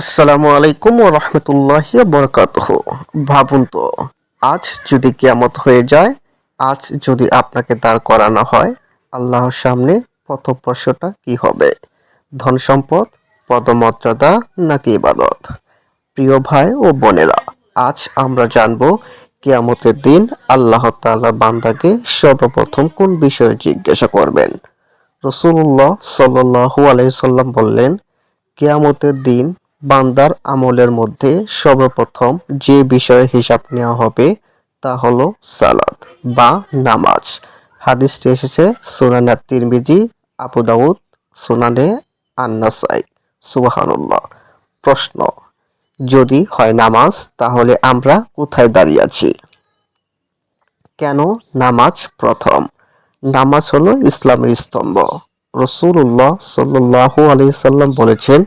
আসসালামু আলাইকুম ওয়া রাহমাতুল্লাহি ওয়া বারাকাতুহু। ভাবুন তো, আজ যদি কিয়ামত হয়ে যায়, আজ যদি আপনাকে দাঁড় করানো হয় আল্লাহর সামনে, প্রথম প্রশ্নটা কি হবে? ধন সম্পদ, পদমর্যাদা নাকি ইবাদত? প্রিয় ভাই ও বোনেরা, আজ আমরা জানব কিয়ামতের দিন আল্লাহ তাআলা বান্দাকে সর্বপ্রথম কোন বিষয়ে জিজ্ঞাসা করবেন। রাসূলুল্লাহ সাল্লাল্লাহু আলাইহি সাল্লাম বললেন, কিয়ামতের দিন বান্দার আমলের মধ্যে সর্বপ্রথম যে বিষয়ে হিসাব নেওয়া হবে তা হলো সালাত বা নামাজ। হাদিসটি এসেছে সুনানে তিরমিজি, আবু দাউদ, সুনানে আন-নাসাই। সুবহানাল্লাহ। প্রশ্ন, যদি হয় নামাজ, তাহলে আমরা কোথায় দাঁড়িয়ে আছি? কেন নামাজ প্রথম? নামাজ হলো ইসলামের স্তম্ভ। রাসূলুল্লাহ সাল্লাল্লাহু আলাইহি সাল্লাম বলেছেন,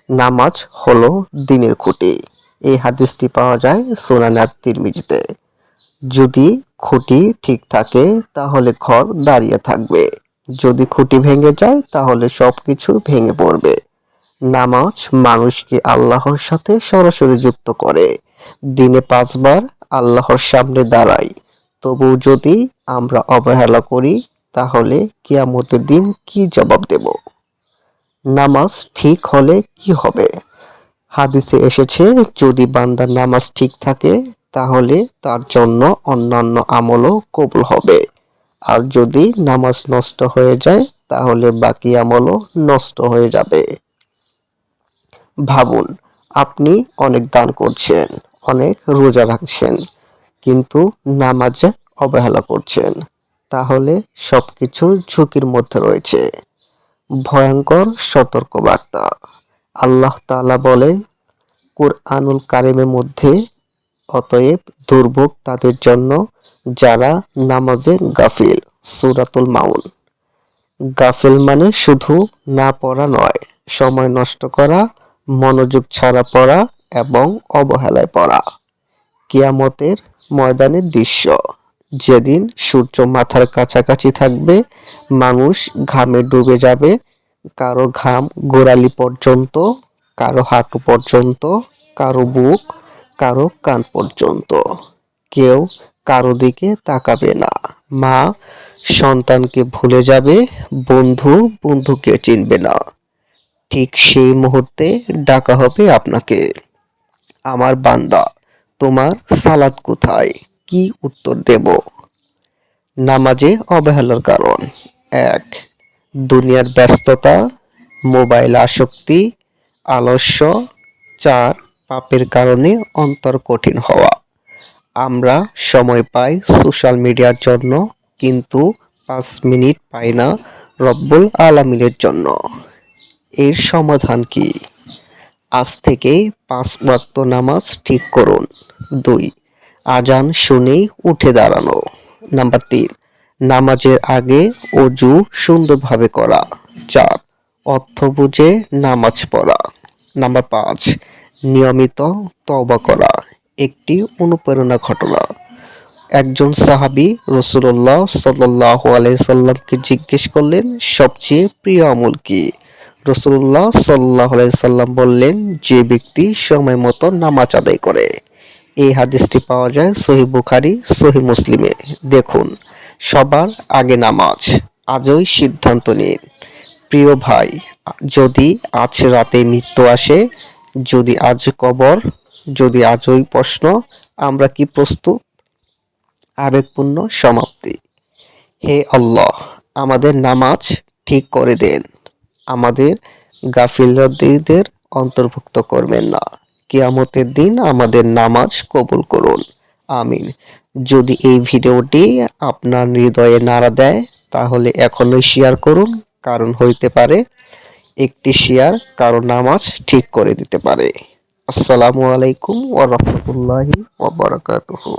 নামাজ হলো দ্বীনের খুঁটি। এই হাদিসটি পাওয়া যায় সুনানে আত-তিরমিজিতে। যদি খুঁটি ঠিক থাকে তাহলে ঘর দাঁড়িয়ে থাকবে, যদি খুঁটি ভেঙে যায় তাহলে সবকিছু ভেঙে পড়বে। নামাজ মানুষকে আল্লাহর সাথে সরাসরি যুক্ত করে। দিনে 5 বার আল্লাহর সামনে দাঁড়াই, তবুও যদি আমরা অবহেলা করি তাহলে কিয়ামতের দিন কি জবাব দেব? নামাজ ঠিক হলে কি হবে? হাদিসে এসেছে, যদি বান্দার নামাজ ঠিক থাকে তাহলে তার জন্য অন্যান্য আমলও কবুল হবে, আর যদি নামাজ নষ্ট হয়ে যায় তাহলে বাকি আমলও নষ্ট হয়ে যাবে। ভাবুন, আপনি অনেক দান করছেন, অনেক রোজা রাখছেন, কিন্তু নামাজে অবহেলা করছেন, তাহলে সবকিছু ঝুঁকির মধ্যে রয়েছে। ভয়ঙ্কর সতর্কবার্তা। আল্লাহ তাআলা বলেন কুরআনুল কারীমের মধ্যে, অতএব দুর্ভোগ তাদের জন্য যারা নামাজে গাফিল। সূরাতুল মাউন। গাফিল মানে শুধু না পড়া নয়, সময় নষ্ট করা, মনোযোগ ছাড়া পড়া এবং অবহেলায় পড়া। কিয়ামতের ময়দানের দৃশ্য। যেদিন সূর্য মাথার কাছাকাছি থাকবে, মানুষ ঘামে ডুবে যাবে, কারো ঘাম গোড়ালি পর্যন্ত, কারো হাঁটু পর্যন্ত, কারো বুক, কারো কান পর্যন্ত। কেউ কারো দিকে তাকাবে না। মা সন্তানকে ভুলে যাবে, বন্ধু বন্ধুকে চিনবে না। ঠিক সেই মুহূর্তে ডাকা হবে আপনাকে, আমার বান্দা, তোমার সালাত কোথায়? কি উত্তর দেব? নামাজে অবহেলার কারণ: 1. দুনিয়ার ব্যস্ততা, মোবাইল আসক্তি, আলস্য। 4. পাপের কারণে অন্তর কঠিন হওয়া। আমরা সময় পাই সোশ্যাল মিডিয়ার জন্য, কিন্তু 5 মিনিট পাই না রব্বুল আলামিনের জন্য। এর সমাধান কি? আজ থেকেই 5 ওয়াক্ত নামাজ ঠিক করুন। 2. আজান শুনেই উঠে দাঁড়ানো। নাম্বার 3. নামাজের আগে অজু সুন্দরভাবে করা। 4. অর্থ বুঝে নামাজ পড়া। নাম্বার 5. নিয়মিত তওবা করা। একটি অনুপ্রেরণা ঘটনা। একজন সাহাবী রাসূলুল্লাহ সাল্লাল্লাহু আলাইহি সাল্লামকে জিজ্ঞেস করলেন, সবচেয়ে প্রিয় আমল কি? রাসূলুল্লাহ সাল্লাল্লাহু আলাইহি সাল্লাম বললেন, যে ব্যক্তি সময় মতো নামাজ আদায় করে। এই হাদিসটি পাওয়া যায় সহিহ বুখারী, সহিহ মুসলিমে। দেখুন, সবার আগে নামাজ। আজই সিদ্ধান্ত নিন। প্রিয় ভাই, যদি আজ রাতে মৃত্যু আসে, যদি আজ কবর, যদি আজই প্রশ্ন, আমরা কি প্রস্তুত? আবেগপূর্ণ সমাপ্তি। হে আল্লাহ, আমাদের নামাজ ঠিক করে দেন, আমাদের গাফিলদের অন্তর্ভুক্ত করবেন না। কিয়ামতের দিন আমাদের নামাজ কবুল করুন, আমিন। যদি এই ভিডিওটি আপনার হৃদয়ে নাড়া দেয় তাহলে এখনই শেয়ার করুন, কারণ হইতে পারে একটি শেয়ার কারো নামাজ ঠিক করে দিতে পারে। আসসালামু আলাইকুম ওয়া রাহমাতুল্লাহি ওয়া বারাকাতুহু।